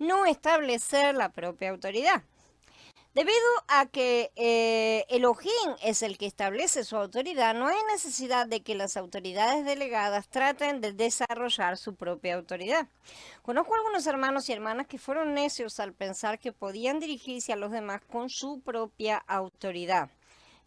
no establecer la propia autoridad. Debido a que Elohim es el que establece su autoridad, no hay necesidad de que las autoridades delegadas traten de desarrollar su propia autoridad. Conozco algunos hermanos y hermanas que fueron necios al pensar que podían dirigirse a los demás con su propia autoridad.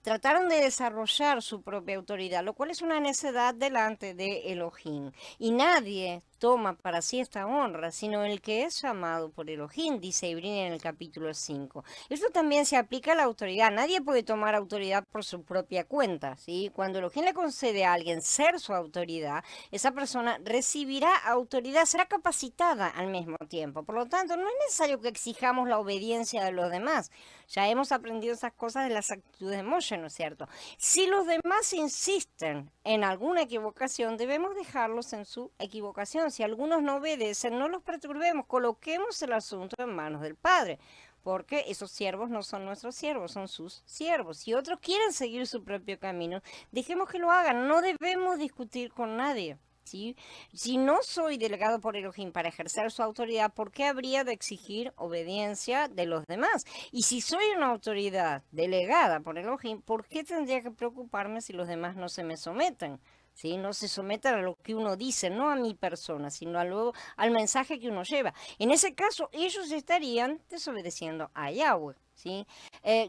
Trataron de desarrollar su propia autoridad, lo cual es una necedad delante de Elohim. Y nadie toma para sí esta honra, sino el que es llamado por Elohim, dice Ibrín en el capítulo 5. Esto también se aplica a la autoridad. Nadie puede tomar autoridad por su propia cuenta, ¿sí? Cuando Elohim le concede a alguien ser su autoridad, esa persona recibirá autoridad, será capacitada al mismo tiempo. Por lo tanto, no es necesario que exijamos la obediencia de los demás. Ya hemos aprendido esas cosas de las actitudes de Moshe, ¿no es cierto? Si los demás insisten en alguna equivocación, debemos dejarlos en su equivocación. Si algunos no obedecen, no los perturbemos, coloquemos el asunto en manos del Padre, porque esos siervos no son nuestros siervos, son sus siervos. Si otros quieren seguir su propio camino, dejemos que lo hagan, no debemos discutir con nadie. ¿Sí? Si no soy delegado por Elohim para ejercer su autoridad, ¿por qué habría de exigir obediencia de los demás? Y si soy una autoridad delegada por Elohim, ¿por qué tendría que preocuparme si los demás no se me someten? ¿Sí? No se sometan a lo que uno dice, no a mi persona, sino al mensaje que uno lleva. En ese caso, ellos estarían desobedeciendo a Yahweh. ¿Sí?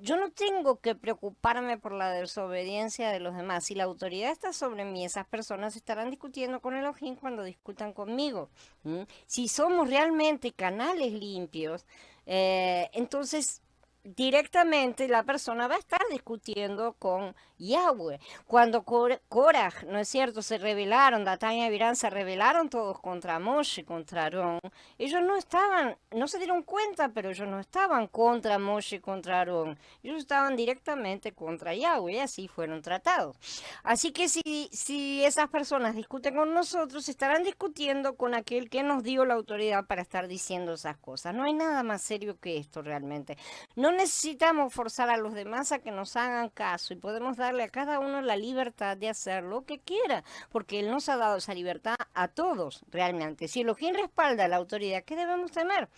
Yo no tengo que preocuparme por la desobediencia de los demás. Si la autoridad está sobre mí, esas personas estarán discutiendo con Elohim cuando discutan conmigo. ¿Mm? Si somos realmente canales limpios, entonces directamente la persona va a estar discutiendo con Yahweh. Cuando Korah, ¿no es cierto?, se rebelaron, Datán y Abirán se rebelaron todos contra Moshe, contra Aarón. Ellos no estaban, no se dieron cuenta, pero ellos no estaban contra Moshe, contra Aarón. Ellos estaban directamente contra Yahweh y así fueron tratados. Así que si esas personas discuten con nosotros, estarán discutiendo con aquel que nos dio la autoridad para estar diciendo esas cosas. No hay nada más serio que esto realmente. No necesitamos forzar a los demás a que nos hagan caso y podemos darle a cada uno la libertad de hacer lo que quiera, porque Él nos ha dado esa libertad a todos realmente. Si Elohim respalda la autoridad, ¿qué debemos temer?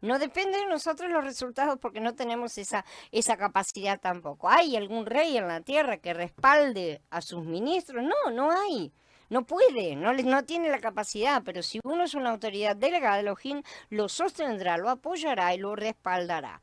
No depende de nosotros los resultados porque no tenemos esa capacidad tampoco. ¿Hay algún rey en la tierra que respalde a sus ministros? No, no hay. No puede, no tiene la capacidad, pero si uno es una autoridad delegada de Elohim, lo sostendrá, lo apoyará y lo respaldará.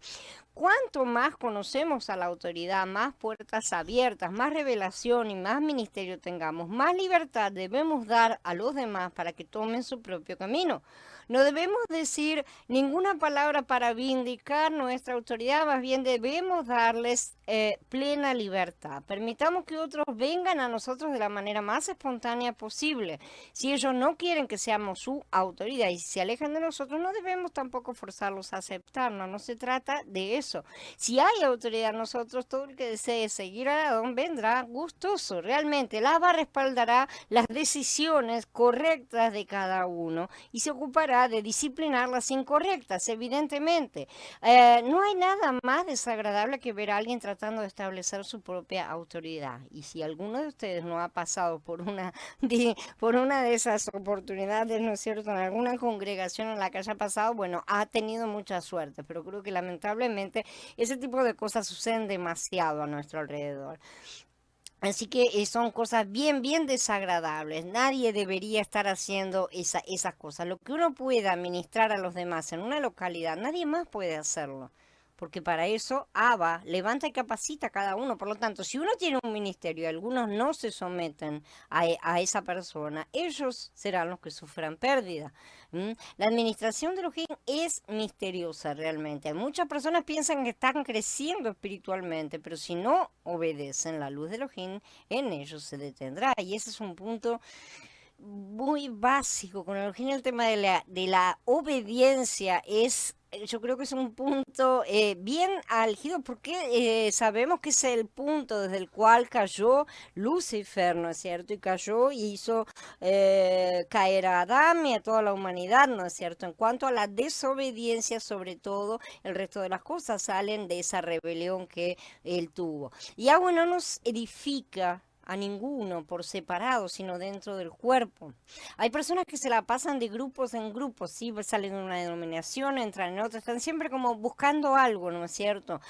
Cuanto más conocemos a la autoridad, más puertas abiertas, más revelación y más ministerio tengamos, más libertad debemos dar a los demás para que tomen su propio camino. No debemos decir ninguna palabra para vindicar nuestra autoridad, más bien debemos darles plena libertad. Permitamos que otros vengan a nosotros de la manera más espontánea posible. Si ellos no quieren que seamos su autoridad y si se alejan de nosotros, no debemos tampoco forzarlos a aceptarnos. No se trata de eso. Si hay autoridad en nosotros, todo el que desee seguir a Adón vendrá gustoso. Realmente, Lava respaldará las decisiones correctas de cada uno y se ocupará de disciplinar las incorrectas, evidentemente. No hay nada más desagradable que ver a alguien tratando de establecer su propia autoridad. Y si alguno de ustedes no ha pasado por una de esas oportunidades, ¿no es cierto?, en alguna congregación en la que haya pasado, bueno, ha tenido mucha suerte, pero creo que lamentablemente ese tipo de cosas suceden demasiado a nuestro alrededor. Así que son cosas bien, bien desagradables. Nadie debería estar haciendo esas cosas. Lo que uno pueda administrar a los demás en una localidad, nadie más puede hacerlo. Porque para eso Abba levanta y capacita a cada uno. Por lo tanto, si uno tiene un ministerio y algunos no se someten a esa persona, ellos serán los que sufran pérdida. ¿Mm? La administración de Elohim es misteriosa realmente. Muchas personas piensan que están creciendo espiritualmente, pero si no obedecen la luz de Elohim, en ellos se detendrá. Y ese es un punto muy básico con Elohim. El tema de la obediencia es, yo creo que es un punto bien álgido porque sabemos que es el punto desde el cual cayó Lucifer, ¿no es cierto? Y cayó y hizo caer a Adán y a toda la humanidad, ¿no es cierto? En cuanto a la desobediencia, sobre todo, el resto de las cosas salen de esa rebelión que él tuvo. Y no nos edifica a ninguno por separado, sino dentro del cuerpo. Hay personas que se la pasan de grupos en grupos, ¿sí? Salen de una denominación, entran en otra, están siempre como buscando algo, ¿no es cierto?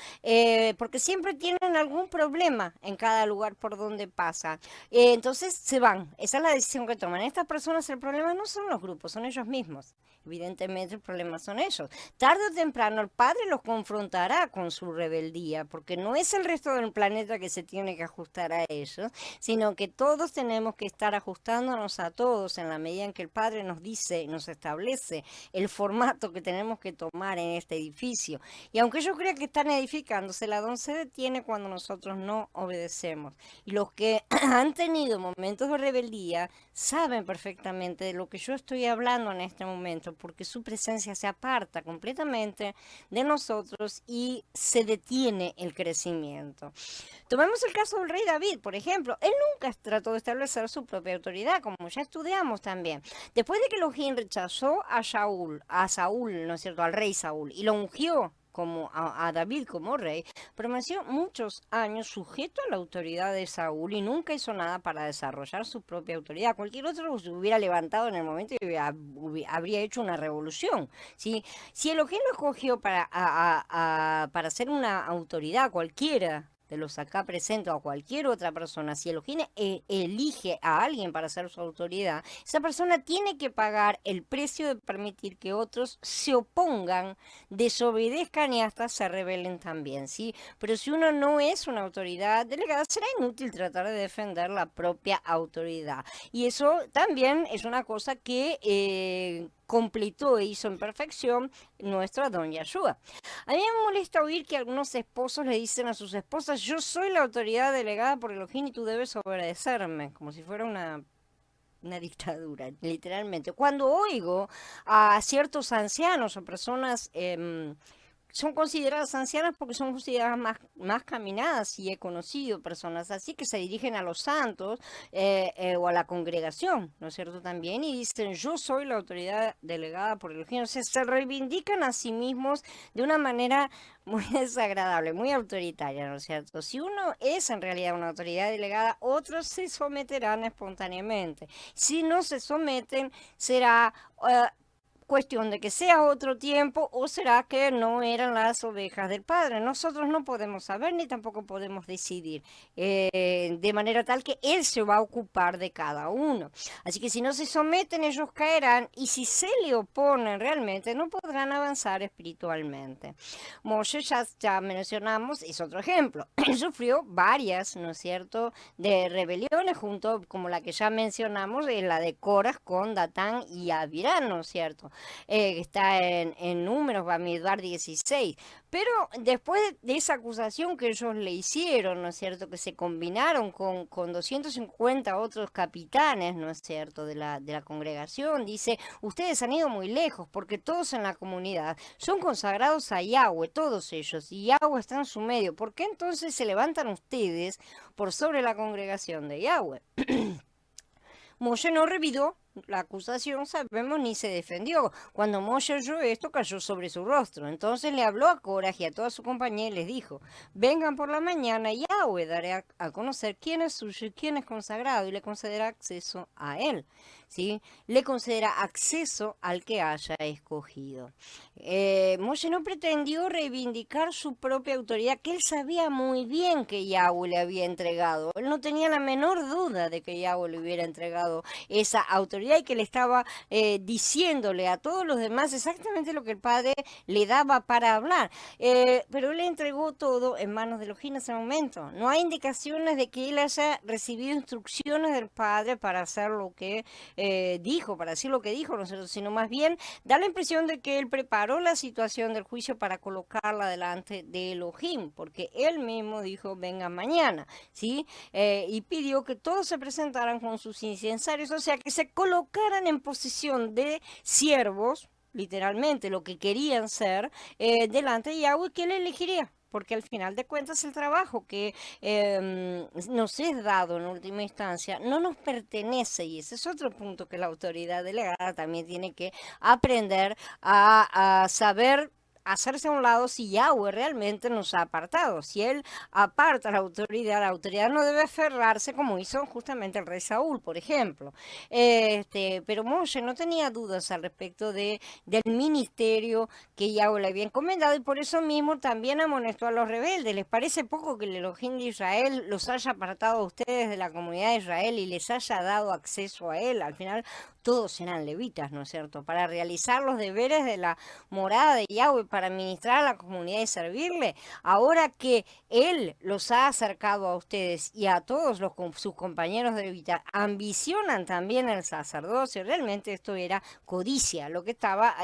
Porque siempre tienen algún problema en cada lugar por donde pasan. Entonces se van, esa es la decisión que toman. Estas personas el problema no son los grupos, son ellos mismos. Evidentemente el problema son ellos. Tarde o temprano el padre los confrontará con su rebeldía, porque no es el resto del planeta que se tiene que ajustar a ellos, sino que todos tenemos que estar ajustándonos a todos en la medida en que el padre nos dice, nos establece el formato que tenemos que tomar en este edificio. Y aunque yo crea que están edificándose, la don se detiene cuando nosotros no obedecemos. Y los que han tenido momentos de rebeldía saben perfectamente de lo que yo estoy hablando en este momento, porque su presencia se aparta completamente de nosotros y se detiene el crecimiento. Tomemos el caso del rey David, por ejemplo. Él nunca trató de establecer su propia autoridad, como ya estudiamos también. Después de que Elohim rechazó a Saúl, ¿no es cierto?, al rey Saúl, y lo ungió como a David como rey, permaneció muchos años sujeto a la autoridad de Saúl y nunca hizo nada para desarrollar su propia autoridad. Cualquier otro se hubiera levantado en el momento y habría hecho una revolución, ¿sí? Si Elohim lo escogió para ser una autoridad cualquiera de los acá presentes o a cualquier otra persona, si Elohim elige a alguien para ser su autoridad, esa persona tiene que pagar el precio de permitir que otros se opongan, desobedezcan y hasta se rebelen también, ¿sí? Pero si uno no es una autoridad delegada, será inútil tratar de defender la propia autoridad. Y eso también es una cosa que completó e hizo en perfección nuestra don Yahshua. A mí me molesta oír que algunos esposos le dicen a sus esposas, yo soy la autoridad delegada por Elohim y tú debes obedecerme, como si fuera una dictadura, literalmente. Cuando oigo a ciertos ancianos o personas son consideradas ancianas porque son consideradas más caminadas, y he conocido personas así que se dirigen a los santos o a la congregación, ¿no es cierto? También, y dicen, yo soy la autoridad delegada por el Elohim. O sea, se reivindican a sí mismos de una manera muy desagradable, muy autoritaria, ¿no es cierto? Si uno es en realidad una autoridad delegada, otros se someterán espontáneamente. Si no se someten, será cuestión de que sea otro tiempo, o será que no eran las ovejas del Padre. Nosotros no podemos saber ni tampoco podemos decidir, de manera tal que Él se va a ocupar de cada uno. Así que si no se someten, ellos caerán, y si se le oponen realmente, no podrán avanzar espiritualmente. Moshe, ya mencionamos, es otro ejemplo. Él sufrió varias, ¿no es cierto?, de rebeliones, junto como la que ya mencionamos, la de Coras con Datán y Abirán, ¿no es cierto?, que está en Números, Bamidbar 16. Pero después de esa acusación que ellos le hicieron, ¿no es cierto?, que se combinaron con 250 otros capitanes, ¿no es cierto?, de la congregación, dice, ustedes han ido muy lejos, porque todos en la comunidad son consagrados a Yahweh, todos ellos, y Yahweh está en su medio. ¿Por qué entonces se levantan ustedes por sobre la congregación de Yahweh? Moshe no revidó la acusación, sabemos, ni se defendió. Cuando Moshe oyó esto, cayó sobre su rostro. Entonces le habló a Coraj y a toda su compañía y les dijo, vengan por la mañana y Yahweh daré a conocer quién es suyo y quién es consagrado, y le concederá acceso a él, ¿sí? Le concederá acceso al que haya escogido. Moshe no pretendió reivindicar su propia autoridad, que él sabía muy bien que Yahweh le había entregado. Él no tenía la menor duda de que Yahweh le hubiera entregado esa autoridad, y que le estaba diciéndole a todos los demás exactamente lo que el Padre le daba para hablar. Pero él le entregó todo en manos de Elohim en ese momento. No hay indicaciones de que él haya recibido instrucciones del Padre para hacer lo que dijo, para decir lo que dijo, nosotros, sino más bien da la impresión de que él preparó la situación del juicio para colocarla delante de Elohim, porque él mismo dijo, venga mañana, ¿sí? Y pidió que todos se presentaran con sus incensarios, o sea, que se colocaran en posición de siervos, literalmente lo que querían ser, delante de Yahweh, que él elegiría. Porque al final de cuentas el trabajo que nos es dado en última instancia no nos pertenece, y ese es otro punto que la autoridad delegada también tiene que aprender a saber hacerse a un lado si Yahweh realmente nos ha apartado. Si Él aparta la autoridad no debe aferrarse como hizo justamente el rey Saúl, por ejemplo. Pero Moshe no tenía dudas al respecto del ministerio que Yahweh le había encomendado y por eso mismo también amonestó a los rebeldes. ¿Les parece poco que el Elohim de Israel los haya apartado a ustedes de la comunidad de Israel y les haya dado acceso a Él? Al final todos eran levitas, ¿no es cierto? Para realizar los deberes de la morada de Yahweh, para ministrar a la comunidad y servirle. Ahora que Él los ha acercado a ustedes y a todos sus compañeros de levitas, ambicionan también el sacerdocio. Realmente esto era codicia, lo que estaba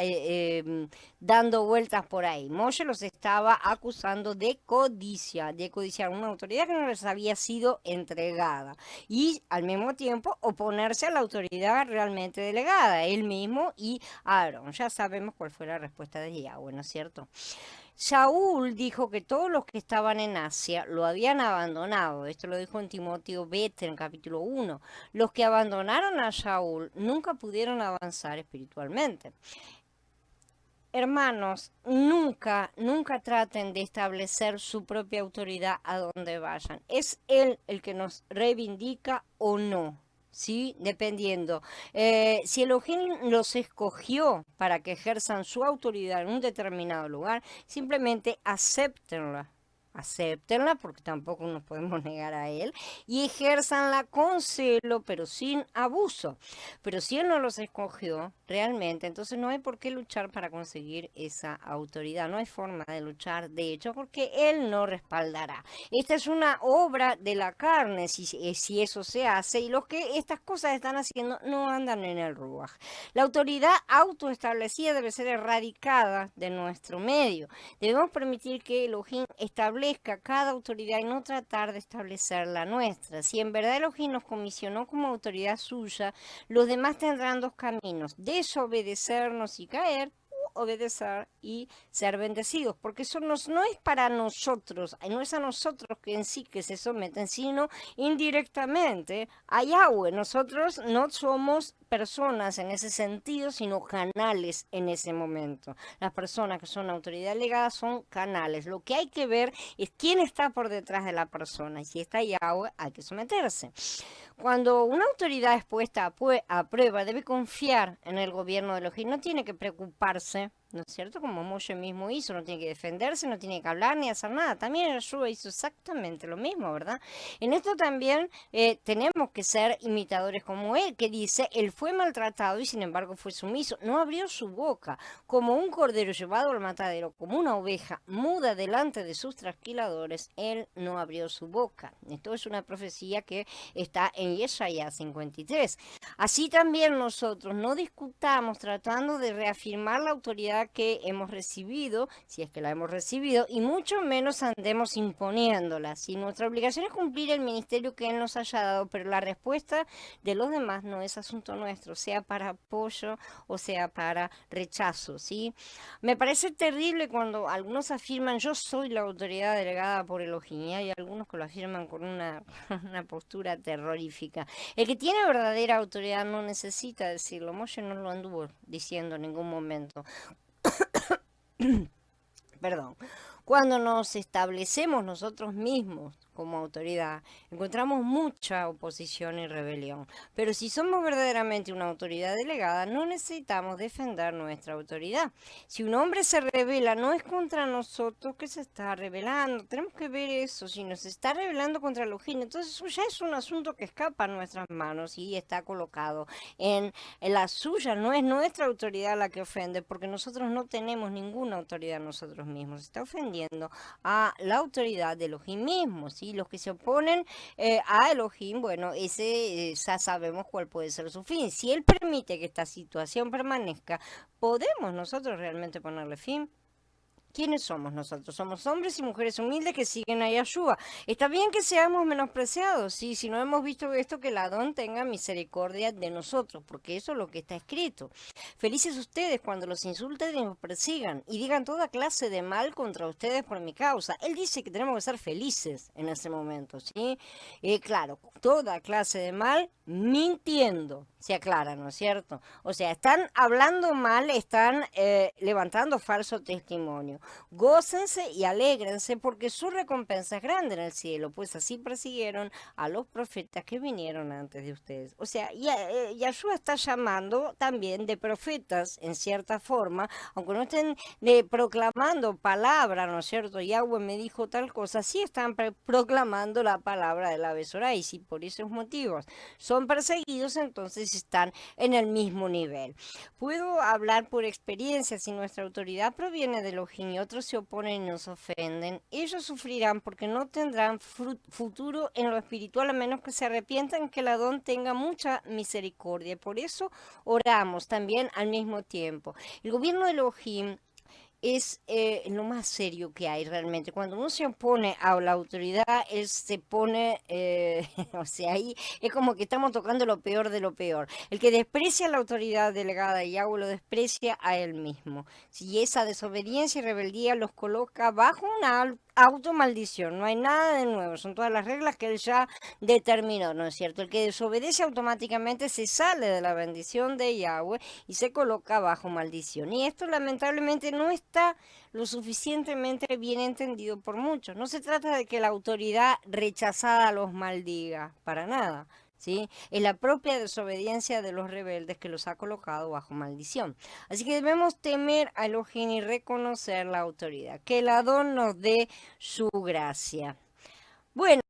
dando vueltas por ahí. Moshe los estaba acusando de codicia, de codiciar una autoridad que no les había sido entregada y al mismo tiempo oponerse a la autoridad realmente delegada, él mismo y Aarón. Ya sabemos cuál fue la respuesta de Yahweh, ¿no es cierto? Saúl dijo que todos los que estaban en Asia lo habían abandonado. Esto lo dijo en Timoteo Bete en capítulo 1. Los que abandonaron a Saúl nunca pudieron avanzar espiritualmente. Hermanos, nunca traten de establecer su propia autoridad a donde vayan. Es Él el que nos reivindica o no. ¿Sí? Dependiendo. Si Elohim los escogió para que ejerzan su autoridad en un determinado lugar, simplemente acéptenla. Acéptenla porque tampoco nos podemos negar a Él y ejérzanla con celo pero sin abuso. Pero si Él no los escogió realmente, entonces no hay por qué luchar para conseguir esa autoridad. No hay forma de luchar, de hecho, porque Él no respaldará. Esta es una obra de la carne, si eso se hace, y los que estas cosas están haciendo no andan en el Ruach. La autoridad autoestablecida debe ser erradicada de nuestro medio. Debemos permitir que Elohim establezca cada autoridad y no tratar de establecer la nuestra. Si en verdad Elohim nos comisionó como autoridad suya, los demás tendrán dos caminos: desobedecernos y caer, obedecer y ser bendecidos, porque eso no es para nosotros, no es a nosotros que en sí que se someten, sino indirectamente a Yahweh. Nosotros no somos personas en ese sentido, sino canales en ese momento. Las personas que son autoridad delegada son canales. Lo que hay que ver es quién está por detrás de la persona, y si está Yahweh hay que someterse. Cuando una autoridad es puesta a prueba, debe confiar en el gobierno de Elohim, no tiene que preocuparse, ¿no es cierto? Como Moshe mismo hizo, no tiene que defenderse, no tiene que hablar ni hacer nada. También Yeshua hizo exactamente lo mismo, ¿verdad? En esto también tenemos que ser imitadores como él, que dice: él fue maltratado y sin embargo fue sumiso, no abrió su boca, como un cordero llevado al matadero, como una oveja muda delante de sus trasquiladores, él no abrió su boca. Esto es una profecía que está en Yeshayahu 53. Así también nosotros no discutamos tratando de reafirmar la autoridad que hemos recibido, si es que la hemos recibido, y mucho menos andemos imponiéndola. Si nuestra obligación es cumplir el ministerio que Él nos haya dado, pero la respuesta de los demás no es asunto nuestro, sea para apoyo o sea para rechazo, ¿sí? Me parece terrible cuando algunos afirman: yo soy la autoridad delegada por Elohim, y hay algunos que lo afirman con una postura terrorífica. El que tiene verdadera autoridad no necesita decirlo. Moshe no lo anduvo diciendo en ningún momento. Perdón. Cuando nos establecemos nosotros mismos como autoridad, encontramos mucha oposición y rebelión. Pero si somos verdaderamente una autoridad delegada, no necesitamos defender nuestra autoridad. Si un hombre se rebela, no es contra nosotros que se está rebelando. Tenemos que ver eso. Si nos está rebelando contra Elohim, entonces eso ya es un asunto que escapa a nuestras manos y está colocado en la suya. No es nuestra autoridad la que ofende, porque nosotros no tenemos ninguna autoridad nosotros mismos. Está ofendiendo a la autoridad de Elohim mismo, ¿sí? Los que se oponen a Elohim, bueno, ya sabemos cuál puede ser su fin. Si Él permite que esta situación permanezca, ¿podemos nosotros realmente ponerle fin? ¿Quiénes somos nosotros? Somos hombres y mujeres humildes que siguen a Yahshua. Está bien que seamos menospreciados, sí, si no hemos visto esto, que el Adón tenga misericordia de nosotros, porque eso es lo que está escrito. Felices ustedes cuando los insulten y los persigan y digan toda clase de mal contra ustedes por mi causa. Él dice que tenemos que ser felices en ese momento, ¿sí? Claro, toda clase de mal mintiendo, se aclara, ¿no es cierto? O sea, están hablando mal, están levantando falso testimonio. Gócense y alégrense porque su recompensa es grande en el cielo, pues así persiguieron a los profetas que vinieron antes de ustedes. O sea, Yahshua está llamando también de profetas en cierta forma, aunque no estén proclamando palabra, ¿no es cierto? Yahweh me dijo tal cosa, sí están proclamando la palabra de la Besorá, y si por esos motivos son perseguidos, entonces están en el mismo nivel. Puedo hablar por experiencia. Si nuestra autoridad proviene de Elohim y otros se oponen y nos ofenden, ellos sufrirán porque no tendrán futuro en lo espiritual a menos que se arrepientan, que el Adón tenga mucha misericordia. Por eso oramos también al mismo tiempo. El gobierno de Elohim es lo más serio que hay realmente. Cuando uno se opone a la autoridad, él se pone, o sea, ahí es como que estamos tocando lo peor de lo peor. El que desprecia a la autoridad delegada de Yahweh lo desprecia a él mismo. Si esa desobediencia y rebeldía los coloca bajo una automaldición, no hay nada de nuevo, son todas las reglas que él ya determinó, ¿no es cierto? El que desobedece automáticamente se sale de la bendición de Yahweh y se coloca bajo maldición. Y esto lamentablemente no está lo suficientemente bien entendido por muchos. No se trata de que la autoridad rechazada los maldiga, para nada. ¿Sí? Es la propia desobediencia de los rebeldes que los ha colocado bajo maldición. Así que debemos temer a Elohim y reconocer la autoridad. Que el Adón nos dé su gracia. Bueno.